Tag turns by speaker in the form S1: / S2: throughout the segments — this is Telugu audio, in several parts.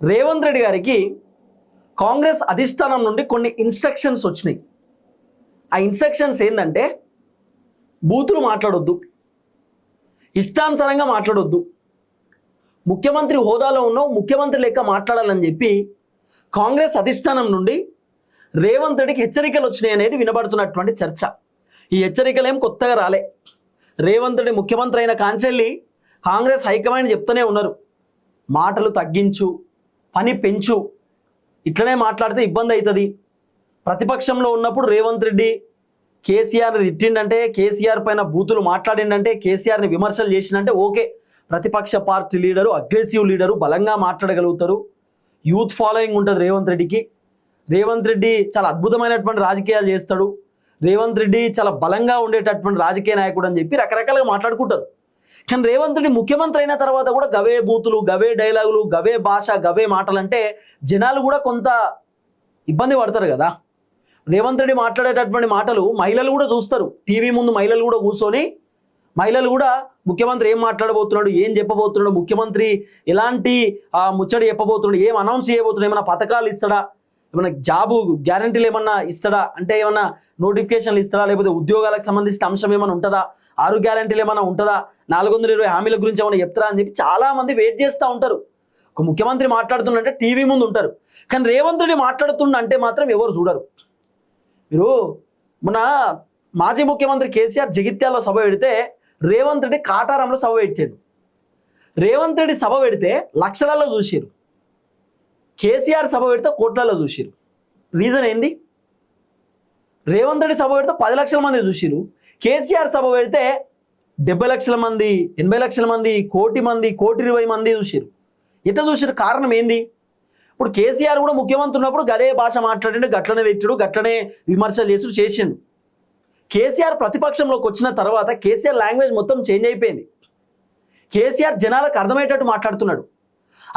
S1: రేవంత్ రెడ్డి గారికి కాంగ్రెస్ అధిష్టానం నుండి కొన్ని ఇన్స్ట్రక్షన్స్ వచ్చినాయి. ఆ ఇన్స్ట్రక్షన్స్ ఏంటంటే బూతులు మాట్లాడొద్దు, ఇష్టానుసారంగా మాట్లాడొద్దు, ముఖ్యమంత్రి హోదాలో ఉన్నావు, ముఖ్యమంత్రి లెక్క మాట్లాడాలని చెప్పి కాంగ్రెస్ అధిష్టానం నుండి రేవంత్ రెడ్డికి హెచ్చరికలు వచ్చినాయి అనేది వినబడుతున్నటువంటి చర్చ. ఈ హెచ్చరికలు ఏం కొత్తగా రాలే. రేవంత్ రెడ్డి ముఖ్యమంత్రి అయిన కాంచెల్లి కాంగ్రెస్ హైకమాండ్ చెప్తూనే ఉన్నారు, మాటలు తగ్గించు, పని పెంచు, ఇట్లనే మాట్లాడితే ఇబ్బంది అవుతుంది. ప్రతిపక్షంలో ఉన్నప్పుడు రేవంత్ రెడ్డి కేసీఆర్ని తిట్టిండంటే, కేసీఆర్ పైన బూతులు మాట్లాడిండంటే, కేసీఆర్ని విమర్శలు చేసిందంటే ఓకే, ప్రతిపక్ష పార్టీ లీడరు, అగ్రెసివ్ లీడరు, బలంగా మాట్లాడగలుగుతారు, యూత్ ఫాలోయింగ్ ఉంటుంది రేవంత్ రెడ్డికి. రేవంత్ రెడ్డి చాలా అద్భుతమైనటువంటి రాజకీయాలు చేస్తాడు, రేవంత్ రెడ్డి చాలా బలంగా ఉండేటటువంటి రాజకీయ నాయకుడు అని చెప్పి రకరకాలుగా మాట్లాడుకుంటారు. కానీ రేవంత్ రెడ్డి ముఖ్యమంత్రి అయిన తర్వాత కూడా గవే బూతులు, గవే డైలాగులు, గవే భాష, గవే మాటలు అంటే జనాలు కూడా కొంత ఇబ్బంది పడతారు కదా. రేవంత్ రెడ్డి మాట్లాడేటటువంటి మాటలు మహిళలు కూడా చూస్తారు. టీవీ ముందు మహిళలు కూడా కూర్చొని మహిళలు కూడా ముఖ్యమంత్రి ఏం మాట్లాడబోతున్నాడు, ఏం చెప్పబోతున్నాడు, ముఖ్యమంత్రి ఎలాంటి ముచ్చడి చెప్పబోతున్నాడు, ఏం అనౌన్స్ చేయబోతున్నాడు, ఏమైనా పథకాలు ఇస్తాడా, ఏమైనా జాబు గ్యారంటీలు ఏమన్నా ఇస్తాడా, అంటే ఏమన్నా నోటిఫికేషన్లు ఇస్తాడా, లేకపోతే ఉద్యోగాలకు సంబంధించిన అంశం ఏమైనా ఉంటుందా, 6 గ్యారంటీలు ఏమైనా ఉంటుందా, 420 హామీల గురించి ఏమైనా చెప్తారా అని చెప్పి చాలామంది వెయిట్ చేస్తూ ఉంటారు. ఒక ముఖ్యమంత్రి మాట్లాడుతుందంటే టీవీ ముందు ఉంటారు, కానీ రేవంత్ రెడ్డి మాట్లాడుతుండంటే మాత్రం ఎవరు చూడరు. మీరు మొన్న మాజీ ముఖ్యమంత్రి కేసీఆర్ జగిత్యాలలో సభ పెడితే రేవంత్ రెడ్డి కాటారంలో సభ పెట్టాడు. రేవంత్ రెడ్డి సభ పెడితే లక్షలలో చూసిరు, కేసీఆర్ సభ పెడితే కోట్లలో చూసిరు. రీజన్ ఏంది? రేవంత్ రెడ్డి సభ పెడితే 10 లక్షల మంది చూసిరు, కేసీఆర్ సభ పెడితే 70 లక్షల మంది, 80 లక్షల మంది, కోటి మంది, 1,20,00,000 మంది చూసిరు. ఎట్లా చూసిరు? కారణం ఏంది? ఇప్పుడు కేసీఆర్ కూడా ముఖ్యమంత్రి ఉన్నప్పుడు గదే భాష మాట్లాడిండు, గట్లనే తెచ్చుడు, గట్లనే విమర్శలు చేసుడు చేసిండు. కేసీఆర్ ప్రతిపక్షంలోకి వచ్చిన తర్వాత కేసీఆర్ లాంగ్వేజ్ మొత్తం చేంజ్ అయిపోయింది. కేసీఆర్ జనాలకు అర్థమయ్యేటట్టు మాట్లాడుతున్నాడు.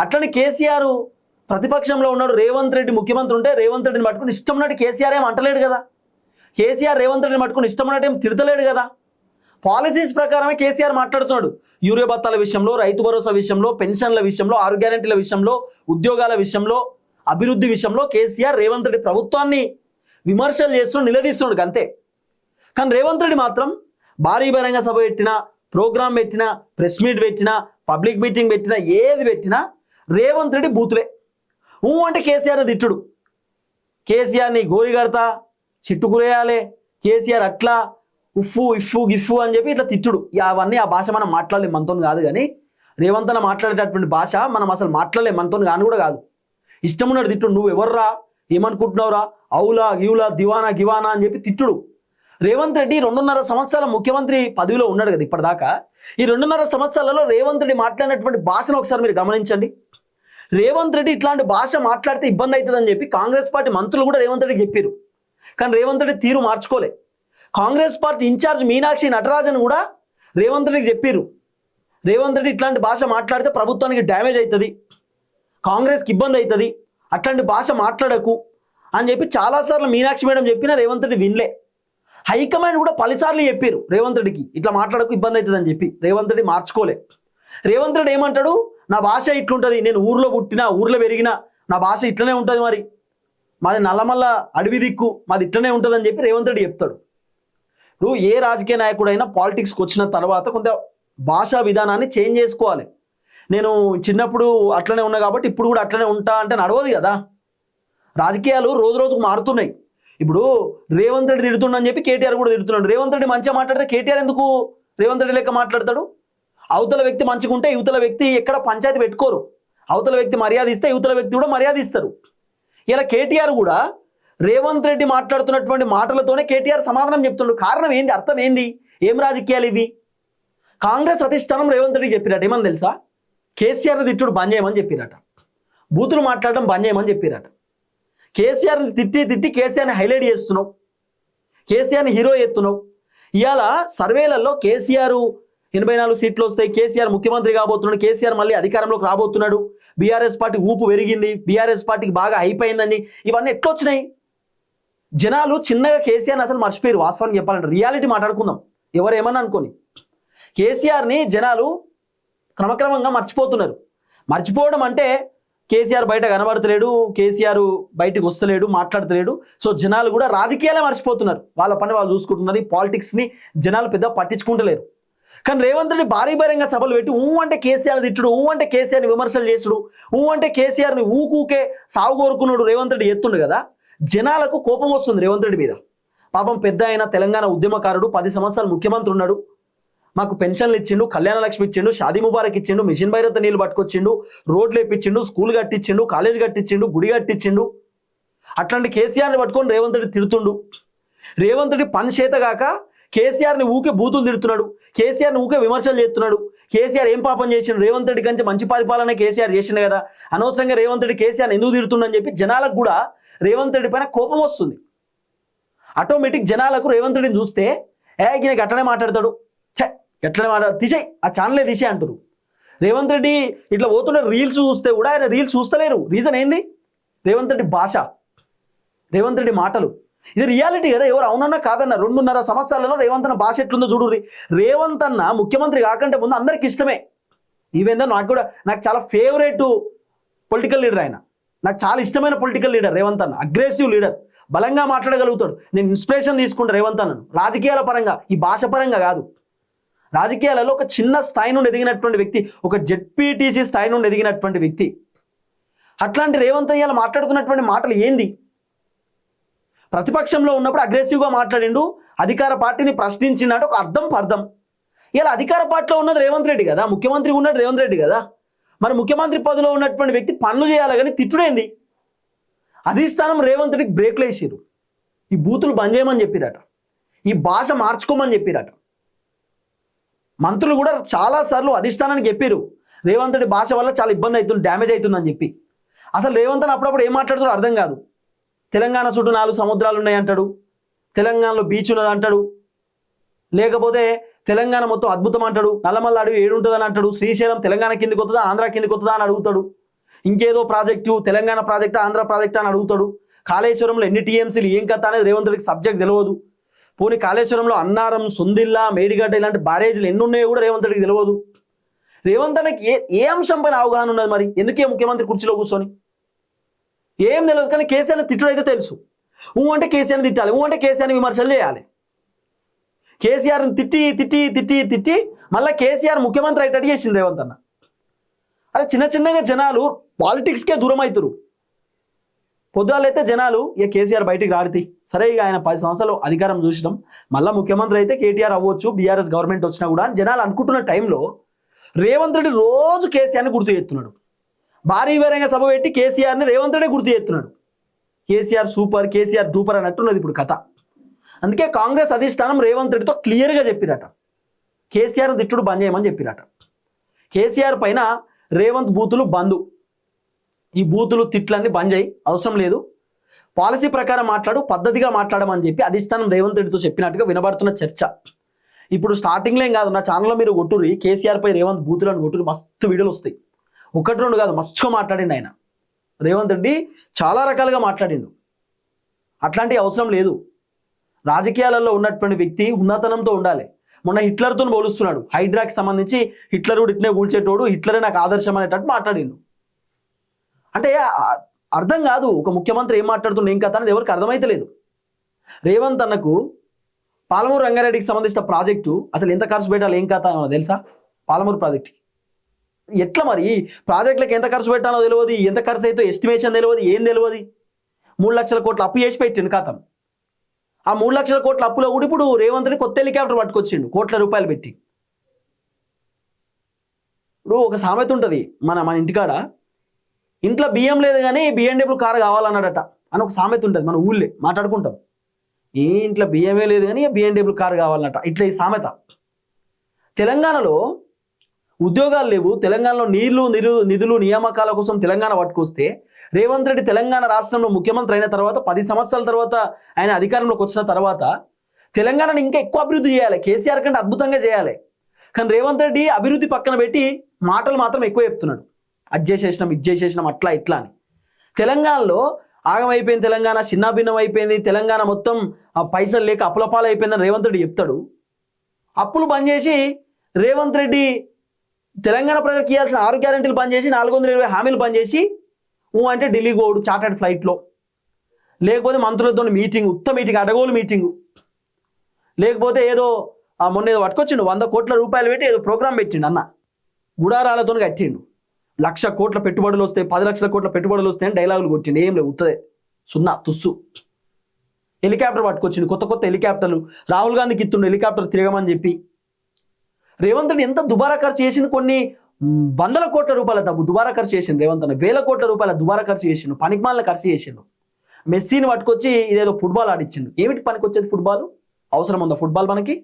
S1: అట్లనే కేసీఆర్ ప్రతిపక్షంలో ఉన్నాడు, రేవంత్ రెడ్డి ముఖ్యమంత్రి ఉంటే రేవంత్ రెడ్డిని పట్టుకుని ఇష్టం ఉన్నట్టు కేసీఆర్ ఏం అంటలేడు కదా. కేసీఆర్ రేవంత్ రెడ్డిని పట్టుకుని ఇష్టం ఉన్నట్టు ఏం తిడతలేడు కదా. పాలసీస్ ప్రకారమే కేసీఆర్ మాట్లాడుతున్నాడు. యూరియా బత్తాల విషయంలో, రైతు భరోసా విషయంలో, పెన్షన్ల విషయంలో, 6 గ్యారెంటీల విషయంలో, ఉద్యోగాల విషయంలో, అభివృద్ధి విషయంలో కేసీఆర్ రేవంత్ రెడ్డి ప్రభుత్వాన్ని విమర్శలు చేస్తూ నిలదీస్తున్నాడు అంతే. కానీ రేవంత్ రెడ్డి మాత్రం భారీ బహిరంగ సభ పెట్టినా, ప్రోగ్రామ్ పెట్టినా, ప్రెస్ మీట్ పెట్టినా, పబ్లిక్ మీటింగ్ పెట్టినా, ఏది పెట్టినా రేవంత్ రెడ్డి బూతులే. అంటే కేసీఆర్ తిట్టుడు, కేసీఆర్ని గోరిగడతా, చిట్టు గురేయాలి, కేసీఆర్ అట్లా, ఉఫ్ఫు ఇఫ్ఫు గిఫ్ఫు అని చెప్పి ఇట్లా తిట్టుడు. అవన్నీ ఆ భాష మనం మాట్లాడలేం, మనతో కాదు. కానీ రేవంత్ అన్న మాట్లాడేటటువంటి భాష మనం అసలు మాట్లాడలేం, మనతో కాని కూడా కాదు. ఇష్టం ఉన్నట్టు తిట్టుడు. నువ్వు ఎవర్రా, ఏమనుకుంటున్నావురా, అవులా గివులా, దివానా గివానా అని చెప్పి తిట్టుడు. రేవంత్ రెడ్డి 2.5 సంవత్సరాల ముఖ్యమంత్రి పదవిలో ఉన్నాడు కదా ఇప్పటిదాకా. ఈ 2.5 సంవత్సరాలలో రేవంత్ రెడ్డి మాట్లాడినటువంటి భాషను ఒకసారి మీరు గమనించండి. రేవంత్ రెడ్డి ఇట్లాంటి భాష మాట్లాడితే ఇబ్బంది అవుతుందని చెప్పి కాంగ్రెస్ పార్టీ మంత్రులు కూడా రేవంత్ రెడ్డికి చెప్పారు. కానీ రేవంత్ రెడ్డి తీరు మార్చుకోలే. కాంగ్రెస్ పార్టీ ఇన్ఛార్జ్ మీనాక్షి నటరాజన్ కూడా రేవంత్ రెడ్డికి చెప్పారు, రేవంత్ రెడ్డి ఇట్లాంటి భాష మాట్లాడితే ప్రభుత్వానికి డ్యామేజ్ అవుతుంది, కాంగ్రెస్కి ఇబ్బంది అవుతుంది, అట్లాంటి భాష మాట్లాడకు అని చెప్పి చాలాసార్లు మీనాక్షి మేడం చెప్పినా రేవంత్ రెడ్డి వినలే. హైకమాండ్ కూడా 10 సార్లు చెప్పారు రేవంత్ రెడ్డికి ఇట్లా మాట్లాడకు, ఇబ్బంది అవుతుంది అని చెప్పి. రేవంత్ రెడ్డి మార్చుకోలే. రేవంత్ రెడ్డి ఏమంటాడు, నా భాష ఇట్లుంటుంది, నేను ఊర్లో పుట్టినా, ఊర్లో పెరిగినా, నా భాష ఇట్లనే ఉంటుంది, మరి మాది నల్లమల్ల అడవి దిక్కు, మాది ఇట్లనే ఉంటుంది అని చెప్పి రేవంత్ రెడ్డి చెప్తాడు. ఇప్పుడు ఏ రాజకీయ నాయకుడైనా పాలిటిక్స్కి వచ్చిన తర్వాత కొంత భాషా విధానాన్ని చేంజ్ చేసుకోవాలి. నేను చిన్నప్పుడు అట్లనే ఉన్నా కాబట్టి ఇప్పుడు కూడా అట్లనే ఉంటా అంటే నడవదు కదా. రాజకీయాలు రోజు రోజుకు మారుతున్నాయి. ఇప్పుడు రేవంత్ రెడ్డి తిడుతుండని చెప్పి కేటీఆర్ కూడా తిడుతున్నాడు. రేవంత్ రెడ్డి మంచిగా మాట్లాడితే కేటీఆర్ ఎందుకు రేవంత్ రెడ్డి లెక్క మాట్లాడతాడు? అవతల వ్యక్తి మంచిగా ఉంటే యువతల వ్యక్తి ఎక్కడ పంచాయతీ పెట్టుకోరు. అవతల వ్యక్తి మర్యాద ఇస్తే యువతల వ్యక్తి కూడా మర్యాద ఇస్తారు. ఇలా కేటీఆర్ కూడా రేవంత్ రెడ్డి మాట్లాడుతున్నటువంటి మాటలతోనే కేటీఆర్ సమాధానం చెప్తున్నాడు. కారణం ఏంది? అర్థం ఏంది? ఏం రాజకీయాలు ఇవి? కాంగ్రెస్ అధిష్టానం రేవంత్ రెడ్డికి చెప్పిరట, ఏమని తెలుసా? కేసీఆర్ని తిట్టుడు బంద్ చేయమని చెప్పిరట, బూతులు మాట్లాడడం బంద్ చేయమని చెప్పిరట. కేసీఆర్ని తిట్టి కేసీఆర్ని హైలైట్ చేస్తున్నావు, కేసీఆర్ని హీరో ఎత్తున్నావు. ఇవాళ సర్వేలలో కేసీఆర్ 84 సీట్లు వస్తాయి, కేసీఆర్ ముఖ్యమంత్రి కాబోతున్నాడు, కేసీఆర్ మళ్ళీ అధికారంలోకి రాబోతున్నాడు, బీఆర్ఎస్ పార్టీ ఊపు పెరిగింది, బీఆర్ఎస్ పార్టీకి బాగా హైప్ అయిందని, ఇవన్నీ ఎట్లొచ్చినాయి? జనాలు చిన్నగా కేసీఆర్ని అసలు మర్చిపోయారు. వాస్తవాన్ని చెప్పాలంటే రియాలిటీ మాట్లాడుకుందాం, ఎవరేమన్నా అనుకోని. కేసీఆర్ని జనాలు క్రమక్రమంగా మర్చిపోతున్నారు. మర్చిపోవడం అంటే కేసీఆర్ బయట కనబడతలేడు, కేసీఆర్ బయటకు వస్తలేడు, మాట్లాడతలేడు. సో జనాలు కూడా రాజకీయాలే మర్చిపోతున్నారు, వాళ్ళ పని వాళ్ళు చూసుకుంటున్నారు. ఈ పాలిటిక్స్ని జనాలు పెద్ద పట్టించుకుంటలేరు. కానీ రేవంత్ రెడ్డి భారీ బహిరంగ సభలు పెట్టి అంటే కేసీఆర్ తిట్టుడు, అంటే కేసీఆర్ని విమర్శలు చేసుడు, అంటే కేసీఆర్ని ఊకే సాగు కోరుకున్నాడు రేవంత్ రెడ్డి ఎత్తుండు కదా, జనాలకు కోపం వస్తుంది రేవంత్ రెడ్డి మీద. పాపం పెద్ద అయిన తెలంగాణ ఉద్యమకారుడు, 10 సంవత్సరాలు ముఖ్యమంత్రి ఉన్నాడు, మాకు పెన్షన్లు ఇచ్చిండు, కళ్యాణ లక్ష్మి ఇచ్చిండు, షాదీ ముబారక్ ఇచ్చిండు, మిషన్ భైరత నీళ్ళు పట్టుకొచ్చిండు, రోడ్లు వేపించిండు, స్కూల్ కట్టించిండు, కాలేజ్ కట్టించిండు, గుడి కట్టించిండు. అట్లాంటి కేసీఆర్ని పట్టుకొని రేవంత్ రెడ్డి తిడుతుండు. రేవంత్ రెడ్డి పని చేతగాక కేసీఆర్ని ఊకే బూతులు తిడుతున్నాడు, కేసీఆర్ని ఊకే విమర్శలు చేస్తున్నాడు. కేసీఆర్ ఏం పాపం చేసిండు, రేవంత్ రెడ్డి కంటే మంచి పరిపాలన కేసీఆర్ చేసిండు కదా, అనవసరంగా రేవంత్ రెడ్డి కేసీఆర్ ఎందుకు తిడుతుండని చెప్పి జనాలకు కూడా రేవంత్ రెడ్డి పైన కోపం వస్తుంది. ఆటోమేటిక్ జనాలకు రేవంత్ రెడ్డిని చూస్తే ఈయనకి అట్లనే మాట్లాడతాడు, ఎట్లనే తీసేయి, ఆ ఛానలే తీసే అంటారు. రేవంత్ రెడ్డి ఇట్లా పోతున్న రీల్స్ చూస్తే కూడా ఆయన రీల్స్ చూస్తలేరు. రీజన్ ఏంది? రేవంత్ రెడ్డి భాష, రేవంత్ రెడ్డి మాటలు. ఇది రియాలిటీ కదా, ఎవరు అవునన్నా కాదన్న 2.5 సంవత్సరాలలో రేవంత్ అన్న భాష ఎట్లుందో చూడుర్రి. రేవంత్ అన్న ముఖ్యమంత్రి కాకంటే ముందు అందరికి ఇష్టమే. ఈవెందో నాకు చాలా ఫేవరెట్ పొలిటికల్ లీడర్ ఆయన, నాకు చాలా ఇష్టమైన పొలిటికల్ లీడర్ రేవంత్ అన్న. అగ్రెసివ్ లీడర్, బలంగా మాట్లాడగలుగుతాడు. నేను ఇన్స్పిరేషన్ తీసుకుంటా రేవంత్ అన్నను, రాజకీయాల పరంగా, ఈ భాష పరంగా కాదు. రాజకీయాలలో ఒక చిన్న స్థాయి నుండి ఎదిగినటువంటి వ్యక్తి, ఒక జెడ్పీటీసీ స్థాయి నుండి ఎదిగినటువంటి వ్యక్తి. అట్లాంటి రేవంత్ అయ్యాల మాట్లాడుతున్నటువంటి మాటలు ఏంది? ప్రతిపక్షంలో ఉన్నప్పుడు అగ్రెసివ్గా మాట్లాడిండు, అధికార పార్టీని ప్రశ్నించినాడు, ఒక అర్థం. ఇలా అధికార పార్టీలో ఉన్నది రేవంత్ రెడ్డి కదా, ముఖ్యమంత్రి ఉన్నది రేవంత్ రెడ్డి కదా. మరి ముఖ్యమంత్రి పదవిలో ఉన్నటువంటి వ్యక్తి పనులు చేయాలి కానీ తిట్టుడేంది? అధిష్టానం రేవంత్ రెడ్డికి బ్రేక్లు వేసిరు, ఈ బూతులు బంద్ చేయమని చెప్పిరట, ఈ భాష మార్చుకోమని చెప్పిరట. మంత్రులు కూడా చాలాసార్లు అధిష్టానానికి చెప్పారు, రేవంత్ రెడ్డి భాష వల్ల చాలా ఇబ్బంది అవుతుంది, డ్యామేజ్ అవుతుందని చెప్పి. అసలు రేవంత్ అని అప్పుడప్పుడు ఏం మాట్లాడుతారో అర్థం కాదు. తెలంగాణ చుట్టూ 4 సముద్రాలు ఉన్నాయంటాడు, తెలంగాణలో బీచ్ ఉన్నది అంటాడు, లేకపోతే తెలంగాణ మొత్తం అద్భుతం అంటాడు, నల్లమల్ల అడవి ఏడుంటుందని అంటాడు, శ్రీశైలం తెలంగాణ కిందికి వస్తుందా ఆంధ్ర కిందికి వస్తుందా అని అడుగుతాడు, ఇంకేదో project Telangana project Andhra project అని అడుగుతాడు. కాళేశ్వరంలో ఎన్ని టీఎంసీలు ఏం కథ అనేది రేవంత్ రెడ్డికి సబ్జెక్ట్ తెలియదు. పోనీ కాళేశ్వరంలో అన్నారం, సొందిల్లా, మేడిగడ్డ ఇలాంటి బ్యారేజీలు ఎన్ని ఉన్నాయో కూడా రేవంత్ రెడ్డికి తెలియదు. రేవంత్ అన్నకి ఏ అంశం పైన అవగాహన ఉన్నది? మరి ఎందుకే ముఖ్యమంత్రి కుర్చీలో కూర్చొని ఏం తెలియదు. కానీ కేసీఆర్ని తిట్టడం అయితే తెలుసు. అంటే కేసీఆర్ని తిట్టాలి, అంటే కేసీఆర్ని విమర్శలు చేయాలి. కేసీఆర్ని తిట్టి మళ్ళీ కేసీఆర్ ముఖ్యమంత్రి అయ్యేటట్టు చేసింది రేవంత్ అన్న. అదే చిన్నగా జనాలు పాలిటిక్స్కే దూరం అవుతారు. పొద్దుగాలైతే జనాలు ఇక కేసీఆర్ బయటికి రాడితే సరే, ఇక ఆయన 10 సంవత్సరాలు అధికారం చూసినాం, మళ్ళీ ముఖ్యమంత్రి అయితే కేటీఆర్ అవ్వచ్చు, బీఆర్ఎస్ గవర్నమెంట్ వచ్చినా కూడా అని జనాలు అనుకుంటున్న టైంలో రేవంత్ రెడ్డి రోజు కేసీఆర్ని గుర్తు చేస్తున్నాడు. భారీ బహిరంగ సభ పెట్టి కేసీఆర్ని రేవంత్ రెడ్డి గుర్తు చేస్తున్నాడు. కేసీఆర్ సూపర్, కేసీఆర్ డూపర్ అన్నట్టున్నది ఇప్పుడు కథ. అందుకే కాంగ్రెస్ అధిష్టానం రేవంత్ రెడ్డితో క్లియర్గా చెప్పిరట, కేసీఆర్ తిట్టుడు బంద్ చేయమని చెప్పిరట. కేసీఆర్ పైన రేవంత్ బూతులు బంధు, ఈ బూతులు తిట్లన్నీ బంద్ చేయి, అవసరం లేదు, పాలసీ ప్రకారం మాట్లాడు, పద్ధతిగా మాట్లాడమని చెప్పి అధిష్టానం రేవంత్ రెడ్డితో చెప్పినట్టుగా వినబడుతున్న చర్చ. ఇప్పుడు స్టార్టింగ్లో ఏం కాదు, నా ఛానల్లో మీరు కొట్టుర్రి, కేసీఆర్ పై రేవంత్ బూతులను కొట్టుర్రి, మస్తు వీడియోలు వస్తాయి. 1-2 కాదు, మస్తుగా మాట్లాడిండు ఆయన. రేవంత్ రెడ్డి చాలా రకాలుగా మాట్లాడిండు. అట్లాంటి అవసరం లేదు. రాజకీయాలలో ఉన్నటువంటి వ్యక్తి ఉన్నతనంతో ఉండాలి. మొన్న హిట్లర్తో పోలుస్తున్నాడు, హైడ్రాకి సంబంధించి హిట్లర్ కూడా ఇట్నే కూల్చేటోడు, హిట్లరే నాకు ఆదర్శం అనేటట్టు మాట్లాడిండు. అంటే అర్థం కాదు, ఒక ముఖ్యమంత్రి ఏం మాట్లాడుతుండే ఏం కథ అనేది ఎవరికి అర్థమైతే లేదు. రేవంత్ అన్నకు పాలమూరు రంగారెడ్డికి సంబంధించిన ప్రాజెక్టు అసలు ఎంత ఖర్చు పెట్టాలి ఏం కథ తెలుసా? పాలమూరు ప్రాజెక్టుకి ఎట్లా మరి ప్రాజెక్టులకు ఎంత ఖర్చు పెట్టాలో తెలియదు, ఎంత ఖర్చు అయితే ఎస్టిమేషన్ తెలియదు, ఏం తెలియదు. 3 లక్షల కోట్ల అప్పు చేసి పెట్టిండు కథం. ఆ 3 లక్షల కోట్ల అప్పులో కూడా ఇప్పుడు రేవంత్ రెడ్డి కొత్త హెలికాప్టర్ పట్టుకొచ్చిండు, కోట్ల రూపాయలు పెట్టి. ఇప్పుడు ఒక సామెత ఉంటుంది మన ఇంటికాడ, ఇంట్లో బియ్యం లేదు కానీ BMW కారు కావాలన్నాడట అని ఒక సామెత ఉంటుంది, మన ఊళ్ళే మాట్లాడుకుంటాం. ఏ ఇంట్లో బియ్యమే లేదు కానీ BMW కారు కావాలన్నట, ఇట్లా ఈ సామెత. తెలంగాణలో ఉద్యోగాలు లేవు, తెలంగాణలో నిధులు నియామకాల కోసం తెలంగాణ పట్టుకొస్తే రేవంత్ రెడ్డి తెలంగాణ రాష్ట్రంలో ముఖ్యమంత్రి అయిన తర్వాత 10 సంవత్సరాల తర్వాత ఆయన అధికారంలోకి వచ్చిన తర్వాత తెలంగాణను ఇంకా ఎక్కువ అభివృద్ధి చేయాలి, కేసీఆర్ కంటే అద్భుతంగా చేయాలి. కానీ రేవంత్ రెడ్డి అభివృద్ధి పక్కన పెట్టి మాటలు మాత్రం ఎక్కువ చెప్తున్నాడు, అది చేసేసినాం ఇది చేసేసినాం అట్లా ఇట్లా అని. తెలంగాణలో ఆగమైపోయింది, తెలంగాణ చిన్నాభిన్నం అయిపోయింది, తెలంగాణ మొత్తం పైసలు లేక అప్పులపాలు అయిపోయిందని రేవంత్ రెడ్డి చెప్తాడు. అప్పులు బంద్ చేసి రేవంత్ రెడ్డి తెలంగాణ ప్రజలకు ఇవ్వాల్సిన 6 గ్యారెంటీలు బంద్ చేసి 420 హామీలు బంద్ చేసి అంటే ఢిల్లీ పోడు చార్టర్డ్ ఫ్లైట్లో, లేకపోతే మంత్రులతో మీటింగ్, మీటింగ్ అడగోలు మీటింగు, లేకపోతే ఏదో మొన్న ఏదో పట్టుకొచ్చిండు 100 కోట్ల రూపాయలు పెట్టి ఏదో ప్రోగ్రామ్ పెట్టిండు అన్న, గుడారాలతో కట్టిండు, 1,00,000 కోట్ల పెట్టుబడులు వస్తాయి, 10 లక్షల కోట్ల పెట్టుబడులు వస్తాయని డైలాగులు కొట్టిండు. ఏం లేవు, ఉత్తదే సున్నా తుస్సు. హెలికాప్టర్ పట్టుకొచ్చిండు, కొత్త హెలికాప్టర్లు, రాహుల్ గాంధీకి ఇస్తుండు హెలికాప్టర్ తిరగమని చెప్పి. రేవంత్ రెడ్డి ఎంత దుబారా ఖర్చు చేసిండు, కొన్ని 100 కోట్ల రూపాయల దుబారా ఖర్చు చేసిండు రేవంత్ అన్న, 1,000 కోట్ల రూపాయల దుబారా ఖర్చు చేసిండు, పనికిమాలిన ఖర్చు చేసిండు. మెస్సీని పట్టుకొచ్చి ఇదేదో ఫుట్బాల్ ఆడిచ్చిండు. ఏమిటి పనికి వచ్చేది ఫుట్బాల్? అవసరం ఉందా ఫుట్బాల్ మనకి?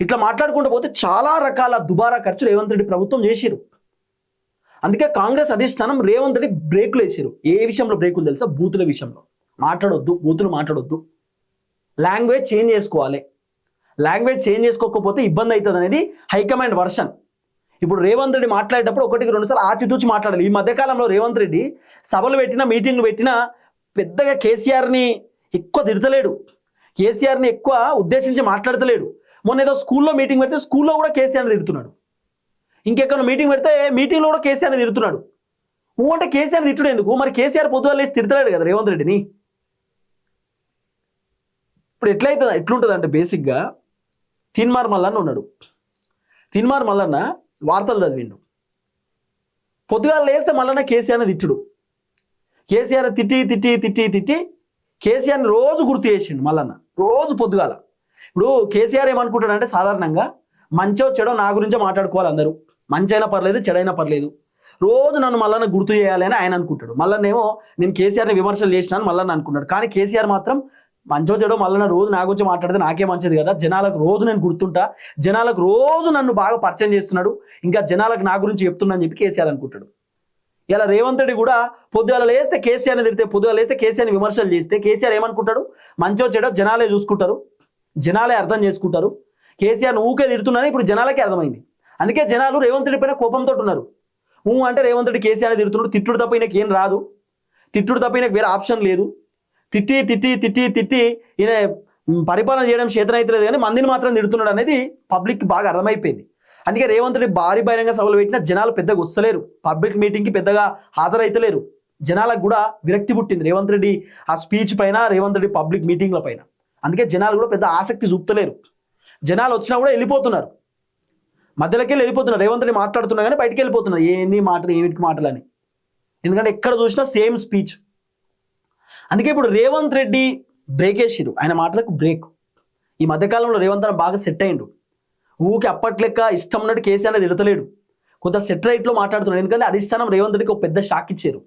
S1: ఇట్లా మాట్లాడుకుంటూ పోతే చాలా రకాల దుబారా ఖర్చు రేవంత్ రెడ్డి ప్రభుత్వం చేసిరు. అందుకే కాంగ్రెస్ అధిష్టానం రేవంత్ రెడ్డి బ్రేకులు వేసారు. ఏ విషయంలో బ్రేకులు తెలుసా? బూతుల విషయంలో మాట్లాడొద్దు, బూతులు మాట్లాడొద్దు, లాంగ్వేజ్ చేంజ్ చేసుకోవాలి, లాంగ్వేజ్ చేంజ్ చేసుకోకపోతే ఇబ్బంది అవుతుంది అనేది హైకమాండ్ వర్షన్. ఇప్పుడు రేవంత్ రెడ్డి మాట్లాడేటప్పుడు 1-2 సార్లు ఆచితూచి మాట్లాడాలి. ఈ మధ్యకాలంలో రేవంత్ రెడ్డి సభలు పెట్టినా, మీటింగ్లు పెట్టినా పెద్దగా కేసీఆర్ని ఎక్కువ తిడతలేడు, కేసీఆర్ని ఎక్కువ ఉద్దేశించి మాట్లాడతలేడు. మొన్న ఏదో స్కూల్లో మీటింగ్ పెడితే స్కూల్లో కూడా కేసీఆర్ని తిడుతున్నాడు, ఇంకెక్కడ మీటింగ్ పెడితే మీటింగ్లో కూడా కేసీఆర్ని తిడుతున్నాడు. అంటే కేసీఆర్ని తిట్టడం ఎందుకు? మరి కేసీఆర్ పొద్దుగా లేచి తిడతలేడు కదా రేవంత్ రెడ్డిని. ఇప్పుడు ఎట్లుంటుంది అంటే బేసిక్గా తీన్మార్ మల్లన్న ఉన్నాడు, తీన్మార్ మల్లన్న వార్తలు చదివిండు, పొద్దుగా లేస్తే మల్లన్న కేసీఆర్ని తిట్టుడు, కేసీఆర్ తిట్టి కేసీఆర్ని రోజు గుర్తు చేసిండు మల్లన్న, రోజు పొద్దుగాల. ఇప్పుడు కేసీఆర్ ఏమనుకుంటాడంటే సాధారణంగా మంచో చెడో నా గురించే మాట్లాడుకోవాలి అందరూ, మంచైనా పర్లేదు చెడైనా పర్లేదు, రోజు నన్ను మల్లన్న గుర్తు చేయాలి అని ఆయన అనుకుంటాడు. మల్లన్నేమో నేను కేసీఆర్ని విమర్శలు చేసినాను మల్లన్న అనుకుంటాడు. కానీ కేసీఆర్ మాత్రం మంచో చెడో మల్లన్న రోజు నా గురించి మాట్లాడితే నాకే మంచిది కదా, జనాలకు రోజు నేను గుర్తుంటా, జనాలకు రోజు నన్ను బాగా పరిచయం చేస్తున్నాడు, ఇంకా జనాలకు నా గురించి చెప్తున్నా అని చెప్పి కేసీఆర్ అనుకుంటాడు. ఇలా రేవంత్ రెడ్డి కూడా పొద్దుగాల లేస్తే కేసీఆర్ని తిడితే, పొద్దుగాల లేస్తే కేసీఆర్ని విమర్శలు చేస్తే కేసీఆర్ ఏమనుకుంటాడు? మంచో చెడో జనాలే చూసుకుంటారు, జనాలే అర్థం చేసుకుంటారు, కేసీఆర్ ఊకే తిడుతున్నారని ఇప్పుడు జనాలకే అర్థమైంది. అందుకే జనాలు రేవంత్ రెడ్డి పైన కోపంతో ఉన్నారు. అంటే రేవంత్ రెడ్డి కేసీఆర్ తిడుతున్నాడు, తిట్టుడు తప్ప ఈయనకి ఏం రాదు, తిట్టుడు తప్ప ఈయనకు వేరే ఆప్షన్ లేదు, తిట్టి ఈయన పరిపాలన చేయడం చేతనైతలేదు కానీ మందిని మాత్రం తిడుతున్నాడు అనేది పబ్లిక్ బాగా అర్థమైపోయింది. అందుకే రేవంత్ రెడ్డి భారీ బహిరంగ సభలు పెట్టినా జనాలు పెద్దగా వస్తలేరు, పబ్లిక్ మీటింగ్కి పెద్దగా హాజరైతలేరు, జనాలకు కూడా విరక్తి పుట్టింది రేవంత్ రెడ్డి ఆ స్పీచ్ పైన, రేవంత్ రెడ్డి పబ్లిక్ మీటింగ్ల పైన. అందుకే జనాలు కూడా పెద్ద ఆసక్తి చూపుతలేరు, జనాలు వచ్చినా కూడా వెళ్ళిపోతున్నారు, మధ్యలోకి వెళ్ళిపోతున్నారు. రేవంత్ రెడ్డి మాట్లాడుతున్నా కానీ బయటికి వెళ్ళిపోతున్నారు, ఏమిటికి మాటలు అని. ఎందుకంటే ఎక్కడ చూసినా సేమ్ స్పీచ్. అందుకే ఇప్పుడు రేవంత్ రెడ్డి బ్రేక్ వేసిరు, ఆయన మాటలకు బ్రేక్. ఈ మధ్యకాలంలో రేవంత్ రెడ్డి బాగా సెట్ అయ్యిండు, ఊకి అప్పట్లెక్క ఇష్టం ఉన్నట్టు కేసీఆర్ తిడతలేడు, కొంత సెట్ రైట్లో మాట్లాడుతున్నాడు. ఎందుకంటే అధిష్టానం రేవంత్ రెడ్డికి ఒక పెద్ద షాక్ ఇచ్చారు.